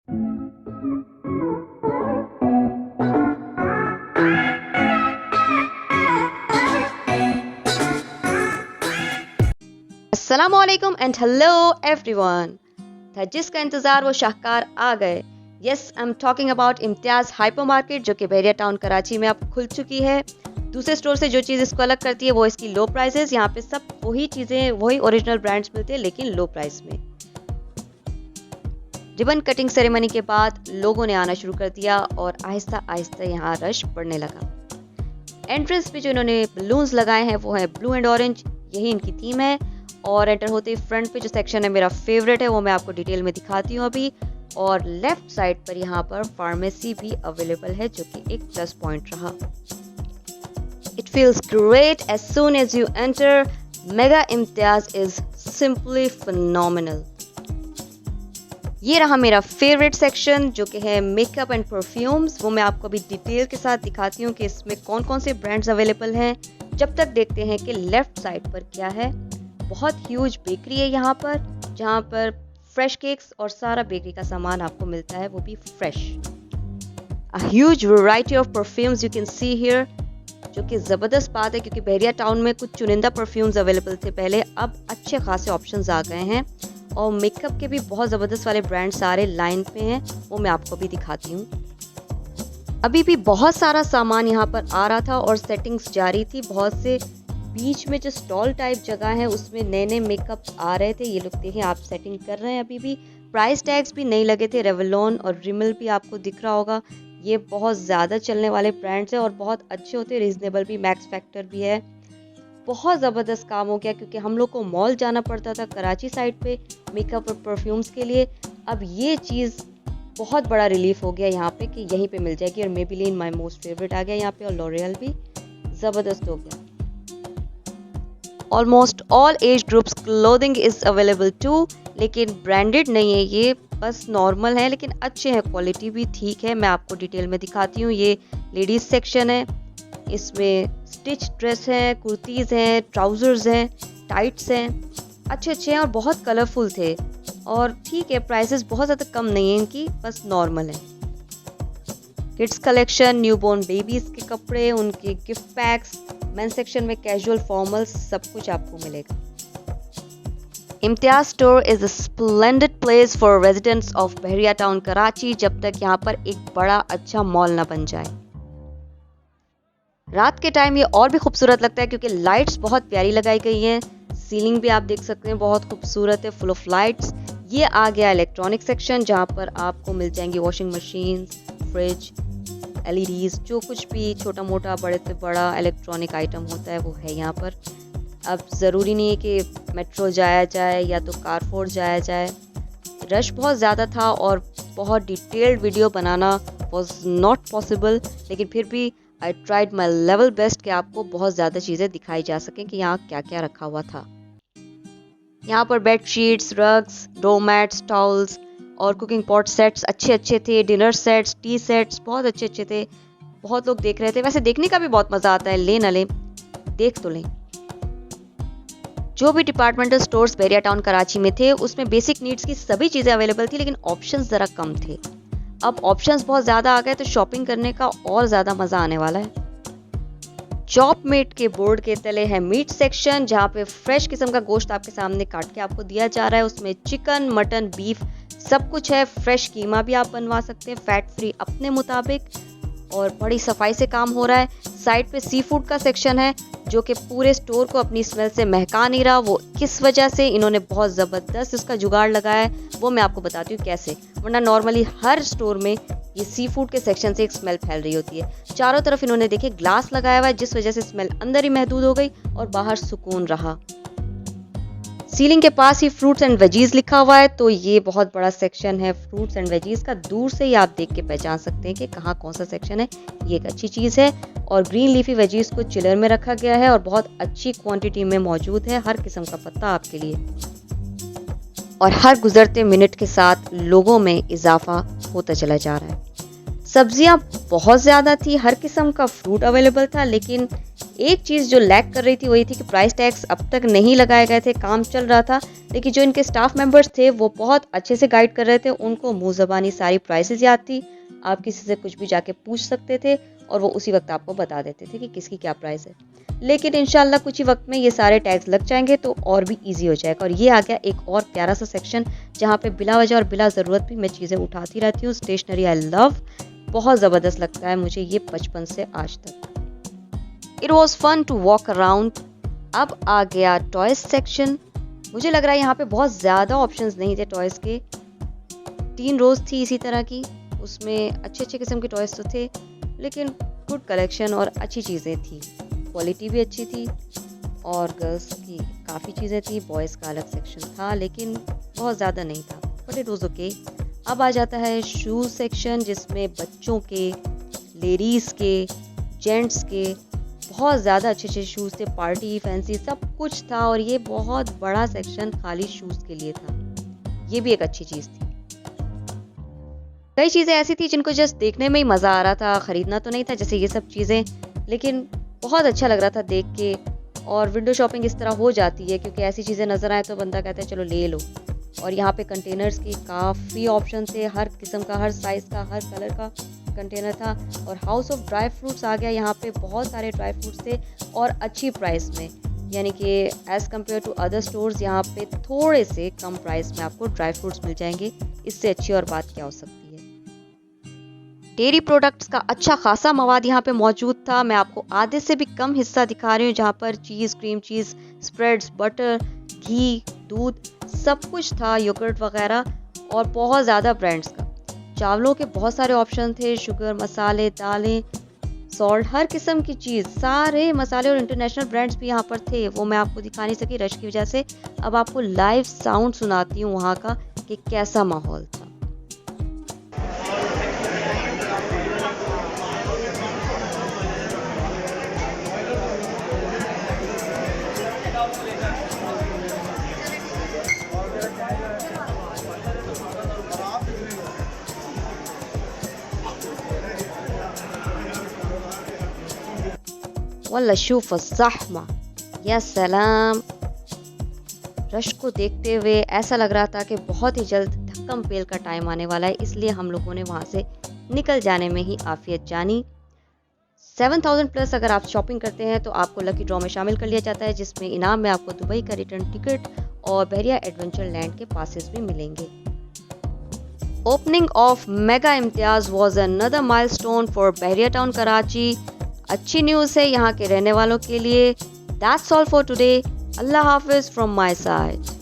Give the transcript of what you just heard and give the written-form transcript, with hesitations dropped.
अस्सलामुअलैकुम and hello everyone. था जिसका इंतजार वो शाहकार आ गए। Yes, I am talking about Imtiaz hypermarket जो कि बहरिया टाउन कराची में अब खुल चुकी है। दूसरे स्टोर से जो चीज़ इसको अलग करती है वो इसकी लो प्राइसेस। यहाँ पे सब वही चीज़ें, वही ओरिजिनल ब्रांड्स मिलते हैं लेकिन लो प्राइस में। रिबन कटिंग सेरेमनी के बाद लोगों ने आना शुरू कर दिया और आहिस्ता आहिस्ता यहाँ रश बढ़ने लगा। एंट्रेंस पे जो इन्होंने बलून्स लगाए हैं वो है ब्लू एंड ऑरेंज, यही इनकी थीम है। और एंटर होते ही फ्रंट पे जो सेक्शन है मेरा फेवरेट है, वो मैं आपको डिटेल में दिखाती हूँ अभी। और लेफ्ट साइड पर यहाँ पर फार्मेसी भी अवेलेबल है जो कि एक प्लस पॉइंट रहा। It feels great as soon as you enter. Mega Imtiaz is simply phenomenal. ये रहा मेरा फेवरेट सेक्शन जो कि है मेकअप एंड परफ्यूम्स। वो मैं आपको अभी डिटेल के साथ दिखाती हूँ कि इसमें कौन कौन से ब्रांड्स अवेलेबल हैं। जब तक देखते हैं कि लेफ्ट साइड पर क्या है। बहुत ह्यूज बेकरी है यहाँ पर, जहाँ पर फ्रेश केक्स और सारा बेकरी का सामान आपको मिलता है, वो भी fresh. A huge variety of perfumes you can see here, जो कि ज़बरदस्त बात है क्योंकि बहरिया टाउन में कुछ चुनिंदा परफ्यूम्स अवेलेबल थे पहले, अब अच्छे खासे ऑप्शंस आ गए हैं। और मेकअप के भी बहुत ज़बरदस्त वाले ब्रांड सारे लाइन पे हैं, वो मैं आपको भी दिखाती हूँ। अभी भी बहुत सारा सामान यहाँ पर आ रहा था और सेटिंग्स जारी थी। बहुत से बीच में जो स्टॉल टाइप जगह है उसमें नए नए मेकअप आ रहे थे। ये लोग देखें, आप सेटिंग कर रहे हैं। अभी भी प्राइस टैग्स भी नहीं लगे थे। रेवलॉन और रिमल भी आपको दिख रहा होगा। ये बहुत ज़्यादा चलने वाले ब्रांड्स हैं और बहुत अच्छे होते हैं, रीजनेबल भी। मैक्स फैक्टर भी है। बहुत ज़बरदस्त काम हो गया क्योंकि हम लोग को मॉल जाना पड़ता था कराची साइड पे मेकअप और परफ्यूम्स के लिए। अब ये चीज़ बहुत बड़ा रिलीफ हो गया यहाँ पे कि यहीं पे मिल जाएगी। और मेबेलिन माय मोस्ट फेवरेट आ गया यहाँ पे, और लॉरियल भी ज़बरदस्त हो गया। Almost all age groups clothing is available too, लेकिन ब्रांडेड नहीं है ये, बस नॉर्मल है लेकिन अच्छे हैं, क्वालिटी भी ठीक है। मैं आपको डिटेल में दिखाती हूँ। ये लेडीज सेक्शन है, इसमें स्टिच ड्रेस हैं, कुर्तीज़ हैं, ट्राउजर्स हैं, टाइट्स हैं, अच्छे अच्छे हैं और बहुत कलरफुल थे। और ठीक है, प्राइसेस बहुत ज़्यादा कम नहीं है इनकी, बस नॉर्मल है। किड्स कलेक्शन, न्यूबॉर्न बेबीज़ के कपड़े, उनके गिफ्ट पैक्स, मेन सेक्शन में कैजुअल फॉर्मल्स, सब कुछ आपको मिलेगा। Imtiaz store is a splendid place for residents of Bahria town Karachi, जब तक यहाँ पर एक बड़ा अच्छा मॉल ना बन जाए। रात के टाइम ये और भी खूबसूरत लगता है क्योंकि लाइट्स बहुत प्यारी लगाई गई हैं। सीलिंग भी आप देख सकते हैं बहुत खूबसूरत है, फुल ऑफ लाइट्स। ये आ गया इलेक्ट्रॉनिक सेक्शन, जहाँ पर आपको मिल जाएंगी वॉशिंग मशीन, फ्रिज, LEDs, जो कुछ भी छोटा मोटा बड़े से बड़ा इलेक्ट्रॉनिक आइटम होता है वो है यहाँ पर। अब ज़रूरी नहीं है कि मेट्रो जाया जाए या तो कारफोर्ड जाया जाए। रश बहुत ज़्यादा था और बहुत detailed video banana was not possible, लेकिन फिर भी I tried my level best कि आपको बहुत ज़्यादा चीज़ें दिखाई जा सकें कि यहाँ क्या क्या रखा हुआ था। यहाँ पर बेड शीट्स, रग्स, डोमैट्स, टॉवल्स और कुकिंग पॉट सेट्स अच्छे अच्छे थे। डिनर सेट्स, टी सेट्स बहुत अच्छे अच्छे थे। बहुत लोग देख रहे थे। वैसे देखने का भी बहुत मज़ा आता है, ले ना लें, देख तो लें। जो भी डिपार्टमेंटल स्टोर्स बहरिया टाउन कराची में थे उसमें बेसिक नीड्स की सभी चीज़ें अवेलेबल थी, लेकिन ऑप्शंस ज़रा कम थे। अब ऑप्शंस बहुत ज़्यादा आ गए तो शॉपिंग करने का और ज़्यादा मज़ा आने वाला है। चॉप मीट के बोर्ड के तले है मीट सेक्शन, जहाँ पे फ्रेश किस्म का गोश्त आपके सामने काट के आपको दिया जा रहा है। उसमें चिकन, मटन, बीफ सब कुछ है। फ्रेश कीमा भी आप बनवा सकते हैं, फैट फ्री अपने मुताबिक, और बड़ी सफाई से काम हो रहा है। साइड पे सी फूड का सेक्शन है जो कि पूरे स्टोर को अपनी स्मेल से महका नहीं रहा। वो किस वजह से, इन्होंने बहुत ज़बरदस्त इसका जुगाड़ लगाया है, वो मैं आपको बताती हूँ कैसे। वरना नॉर्मली हर स्टोर में ये सी फूड के सेक्शन से एक स्मेल फैल रही होती है। चारों तरफ इन्होंने देखे ग्लास लगाया हुआ है, जिस वजह से स्मेल अंदर ही महदूद हो गई और बाहर सुकून रहा। सीलिंग के पास ही फ्रूट्स एंड वेजीज लिखा हुआ है, तो ये बहुत बड़ा सेक्शन है फ्रूट्स एंड वेजीज का। दूर से ही आप देख के पहचान सकते हैं कि कहाँ कौन सा सेक्शन है। ये एक अच्छी चीज़ है। और ग्रीन लीफी वेजीज को चिलर में रखा गया है और बहुत अच्छी क्वांटिटी में मौजूद है। हर किस्म का पत्ता आपके लिए, और हर गुजरते मिनट के साथ लोगों में इजाफा होता चला जा रहा है। सब्जियां बहुत ज़्यादा थी, हर किस्म का फ्रूट अवेलेबल था, लेकिन एक चीज़ जो लैक कर रही थी वही थी कि प्राइस टैग्स अब तक नहीं लगाए गए थे, काम चल रहा था, लेकिन जो इनके स्टाफ मेंबर्स थे वो बहुत अच्छे से गाइड कर रहे थे, उनको मुंह ज़बानी सारी प्राइसेस याद थी, आप किसी से कुछ भी जाके पूछ सकते थे और वो उसी वक्त आपको बता देते थे कि किसकी क्या प्राइस है। लेकिन इंशाल्लाह कुछ ही वक्त में ये सारे टैग्स लग जाएंगे तो और भी ईजी हो जाएगा। और ये आ गया एक और प्यारा सा सेक्शन जहाँ पे बिला वजह और बिला ज़रूरत भी मैं चीज़ें उठाती रहती हूँ। स्टेशनरी आई लव, बहुत ज़बरदस्त लगता है मुझे ये बचपन से आज तक। It was fun to walk around. अब आ गया टॉयज सेक्शन। मुझे लग रहा है यहाँ पे बहुत ज़्यादा ऑप्शंस नहीं थे टॉयज़ के, 3 रोज थी इसी तरह की, उसमें अच्छे अच्छे किस्म के टॉयज़ तो थे लेकिन गुड कलेक्शन और अच्छी चीज़ें थी, क्वालिटी भी अच्छी थी और गर्ल्स की काफ़ी चीज़ें थी, बॉयज़ का अलग सेक्शन था लेकिन बहुत ज़्यादा नहीं था, बट इट वॉज ओके। अब आ जाता है शूज़ सेक्शन जिसमें बच्चों के, लेडीज़ के, जेंट्स के बहुत ज़्यादा अच्छे अच्छे शूज़ थे, पार्टी फैंसी सब कुछ था और ये बहुत बड़ा सेक्शन खाली शूज़ के लिए था, ये भी एक अच्छी चीज़ थी। कई चीज़ें ऐसी थी जिनको जस्ट देखने में ही मज़ा आ रहा था, ख़रीदना तो नहीं था जैसे ये सब चीज़ें, लेकिन बहुत अच्छा लग रहा था देख के। और विंडो शॉपिंग इस तरह हो जाती है क्योंकि ऐसी चीज़ें नज़र आए तो बंदा कहता है चलो ले लो। और यहाँ पे कंटेनर्स की काफ़ी ऑप्शन थे, हर किस्म का, हर साइज़ का, हर कलर का कंटेनर था। और हाउस ऑफ ड्राई फ्रूट्स आ गया, यहाँ पे बहुत सारे ड्राई फ्रूट्स थे और अच्छी प्राइस में, यानी कि as compare to other stores यहाँ पे थोड़े से कम प्राइस में आपको ड्राई फ्रूट्स मिल जाएंगे। इससे अच्छी और बात क्या हो सकती है। डेयरी प्रोडक्ट्स का अच्छा खासा मवाद यहाँ पे मौजूद था। मैं आपको आधे से भी कम हिस्सा दिखा रही हूँ जहाँ पर चीज़, क्रीम चीज़, स्प्रेड्स, बटर, घी, दूध सब कुछ था, योगर्ट वगैरह, और बहुत ज़्यादा ब्रांड्स का। चावलों के बहुत सारे ऑप्शन थे, शुगर, मसाले, दालें, सॉल्ट, हर किस्म की चीज़, सारे मसाले और इंटरनेशनल ब्रांड्स भी यहाँ पर थे। वो मैं आपको दिखा नहीं सकी रश की वजह से। अब आपको लाइव साउंड सुनाती हूँ वहाँ का कि कैसा माहौल था। वल्ला शूफ ज़हमा, या सलाम। रश को देखते हुए ऐसा लग रहा था कि बहुत ही जल्द धक्कम पेल का टाइम आने वाला है, इसलिए हम लोगों ने वहाँ से निकल जाने में ही आफियत जानी। 7000 प्लस अगर आप शॉपिंग करते हैं तो आपको लकी ड्रॉ में शामिल कर लिया जाता है, जिसमें इनाम में आपको दुबई का रिटर्न टिकट और बहरिया एडवेंचर लैंड के पासेस भी मिलेंगे। Opening of mega Imtiaz was another milestone for Bahria town Karachi. अच्छी न्यूज़ है यहाँ के रहने वालों के लिए। That's all for today. अल्लाह हाफिज़ फ्रॉम माई साइड।